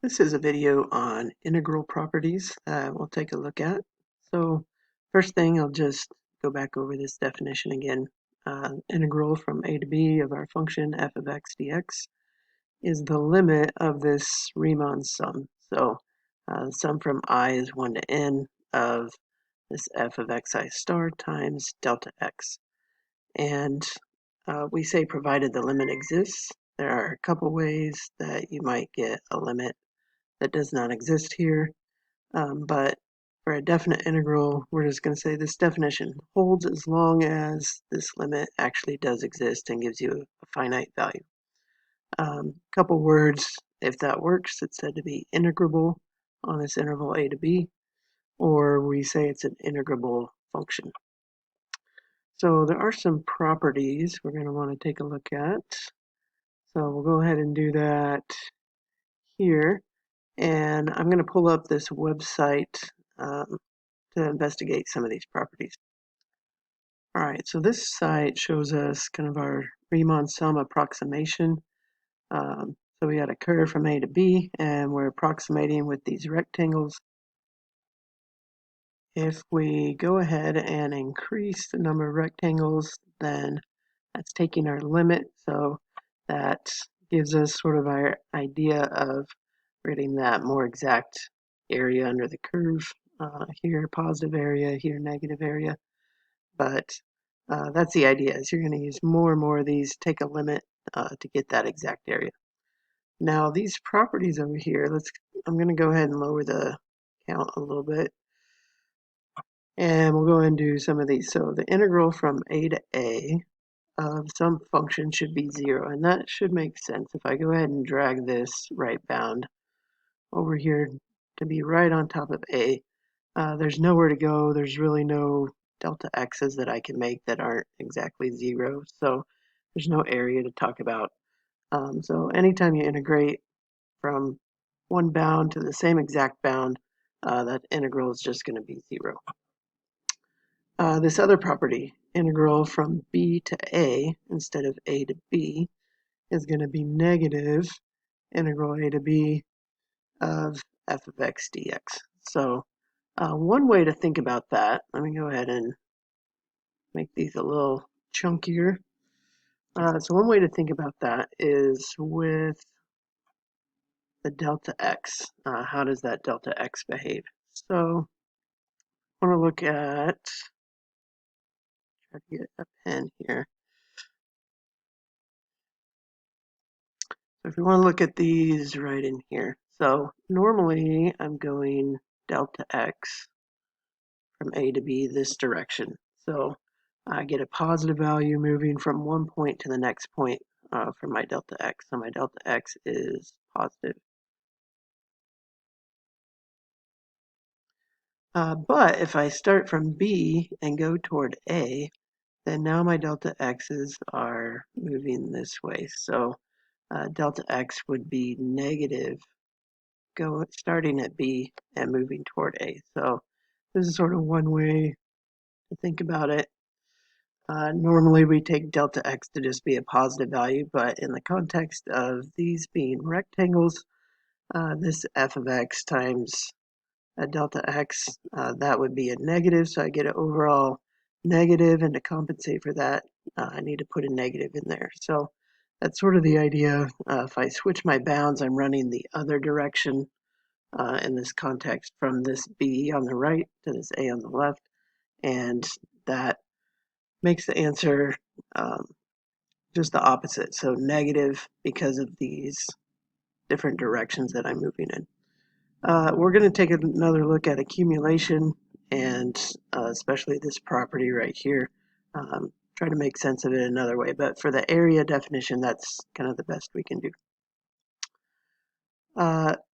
This is a video on integral properties that we'll take a look at. So first thing, I'll just go back over this definition again. Integral from a to b of our function f of x dx is the limit of this Riemann sum. So the sum from I is 1 to n of this f of xi star times delta x. And we say provided the limit exists. There are a couple ways that you might get a limit that does not exist here. But for a definite integral, we're just going to say this definition holds as long as this limit actually does exist and gives you a finite value. Couple words, if that works, it's said to be integrable on this interval a to b, or we say it's an integrable function. So there are some properties we're going to want to take a look at. So we'll go ahead and do that here. And I'm going to pull up this website to investigate some of these properties. All right, so this site shows us kind of our Riemann sum approximation. So we got a curve from A to B, and we're approximating with these rectangles. If we go ahead and increase the number of rectangles, then that's taking our limit. So that gives us sort of our idea of getting that more exact area under the curve. Here positive area, here negative area. But that's the idea, is you're going to use more and more of these, take a limit to get that exact area. Now these properties over here, I'm going to go ahead and lower the count a little bit. And we'll go ahead and do some of these. So the integral from a to a of some function should be 0. And that should make sense. If I go ahead and drag this right bound over here to be right on top of a, there's nowhere to go. There's really no delta x's that I can make that aren't exactly 0. So there's no area to talk about. So anytime you integrate from one bound to the same exact bound, that integral is just going to be 0. This other property, integral from b to a instead of a to b, is going to be negative integral a to b of f of x dx. So one way to think about that, let me go ahead and make these a little chunkier. So one way to think about that is with the delta x. How does that delta x behave? So I want to look at, try to get a pen here. So if we want to look at these right in here. So normally I'm going delta x from a to b this direction. So I get a positive value moving from one point to the next point for my delta x. So my delta x is positive. But if I start from b and go toward a, then now my delta x's are moving this way. So delta x would be negative starting at b and moving toward a. So this is sort of one way to think about it. Normally we take delta x to just be a positive value, but in the context of these being rectangles, this f of x times a delta x, that would be a negative, so I get an overall negative, and to compensate for that, I need to put a negative in there. So that's sort of the idea. If I switch my bounds, I'm running the other direction in this context from this b on the right to this a on the left, and that makes the answer just the opposite, so negative because of these different directions that I'm moving in. We're going to take another look at accumulation and especially this property right here. Try to make sense of it another way, but for the area definition, that's kind of the best we can do.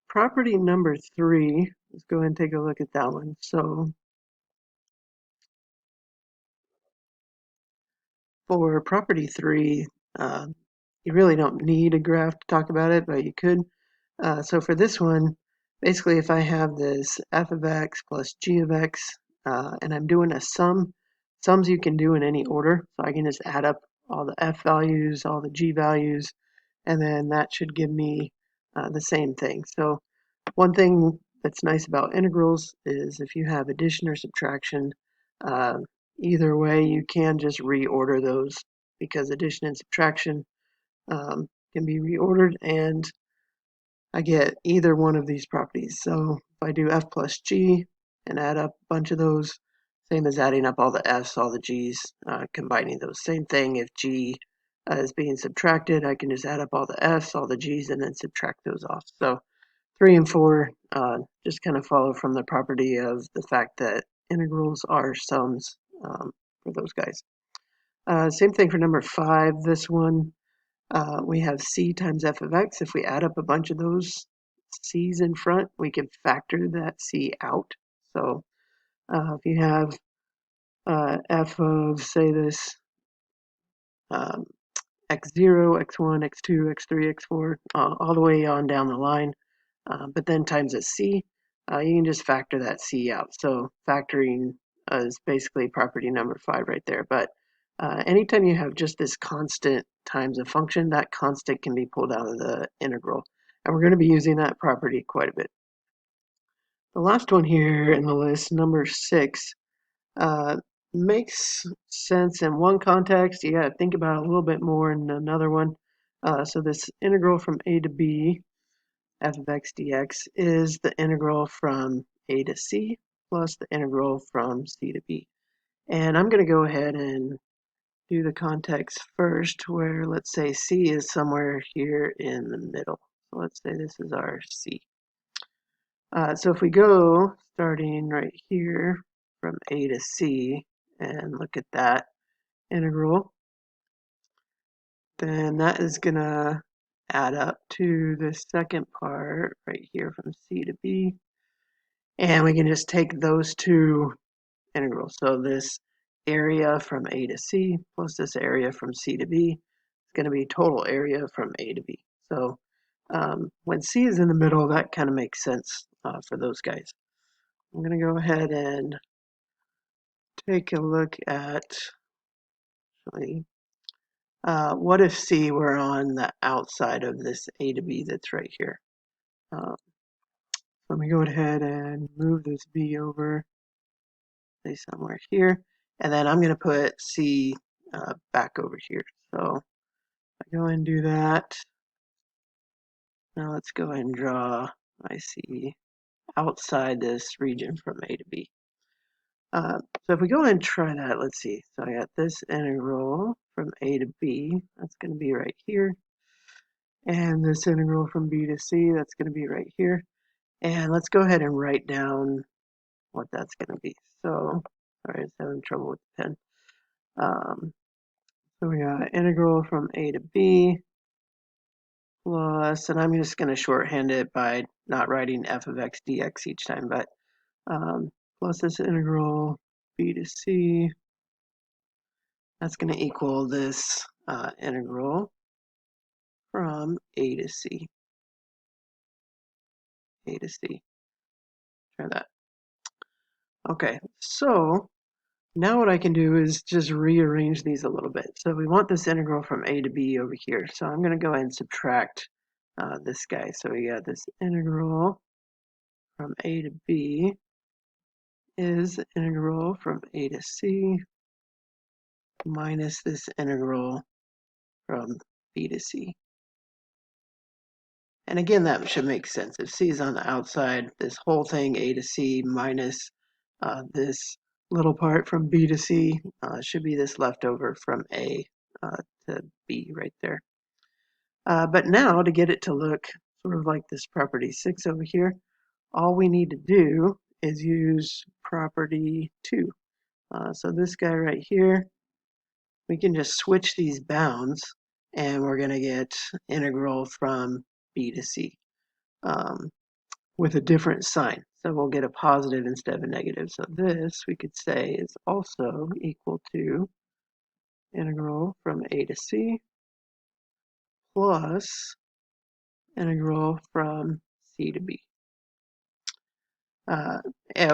Property number 3, let's go ahead and take a look at that one. So for property 3, you really don't need a graph to talk about it, but you could. So for this one, basically if I have this f of x plus g of x, and I'm doing a sum, sums you can do in any order. So I can just add up all the f values, all the g values, and then that should give me the same thing. So One thing that's nice about integrals is if you have addition or subtraction, uh, either way you can just reorder those because addition and subtraction can be reordered, and I get either one of these properties. So if I do f plus g and add up a bunch of those, same as adding up all the f's, all the g's, combining those. Same thing if g is being subtracted, I can just add up all the f's, all the g's, and then subtract those off. So 3 and 4 just kind of follow from the property of the fact that integrals are sums for those guys. Same thing for number 5. This one, we have c times f of x. If we add up a bunch of those c's in front, we can factor that c out. So if you have f of, say, this um, x0, x1, x2, x3, x4, all the way on down the line, but then times a c, you can just factor that c out. So factoring is basically property number 5 right there. But anytime you have just this constant times a function, that constant can be pulled out of the integral. And we're going to be using that property quite a bit. The last one here in the list, number 6, makes sense in one context. You got to think about it a little bit more in another one. So this integral from a to b f of x dx is the integral from a to c plus the integral from c to b. And I'm going to go ahead and do the context first, where let's say c is somewhere here in the middle. So let's say this is our c. So if we go starting right here from a to c and look at that integral, then that is going to add up to the second part right here from c to b. And we can just take those two integrals. So this area from a to c plus this area from c to b is going to be total area from a to b. So when c is in the middle, that kind of makes sense for those guys. I'm going to go ahead and take a look at what if c were on the outside of this a to b that's right here. Let me go ahead and move this b over, say somewhere here, and then I'm going to put c back over here. So I go and do that. Now let's go ahead and draw my c outside this region from a to b. So if we go ahead and try that, let's see. So I got this integral from a to b, that's going to be right here. And this integral from b to c, that's going to be right here. And let's go ahead and write down what that's going to be. So, sorry, I was having trouble with the pen. So we got integral from a to b plus, and I'm just going to shorthand it by not writing f of x dx each time, but plus this integral b to c, that's going to equal this integral from a to c. A to c. Try that. Okay, so now what I can do is just rearrange these a little bit. So we want this integral from a to b over here. So I'm going to go ahead and subtract this guy. So we got this integral from a to b is integral from a to c minus this integral from b to c. And again, that should make sense. If c is on the outside, this whole thing, a to c minus this little part from b to c should be this leftover from a to b right there. But now to get it to look sort of like this property 6 over here, all we need to do is use property 2. So this guy right here, we can just switch these bounds and we're going to get integral from b to c with a different sign. So we'll get a positive instead of a negative. So this we could say is also equal to integral from a to c plus integral from c to b.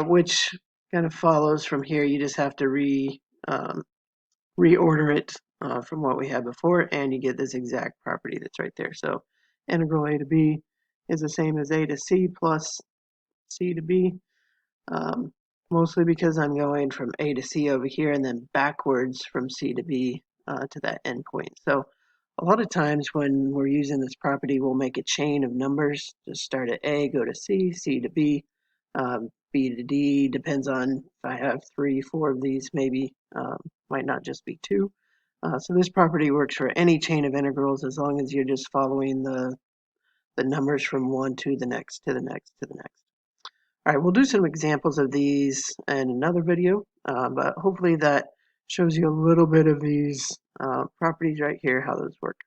Which kind of follows from here. You just have to reorder it from what we had before, and you get this exact property that's right there. So integral a to b is the same as A to C plus C to B, mostly because I'm going from A to C over here and then backwards from C to B to that endpoint. So a lot of times when we're using this property, we'll make a chain of numbers. Just start at A, go to C, C to B, B to D. Depends on if I have 3, 4 of these, maybe might not just be 2. So this property works for any chain of integrals as long as you're just following the numbers from one to the next, to the next, to the next. All right, we'll do some examples of these in another video, but hopefully that shows you a little bit of these properties right here, how those work.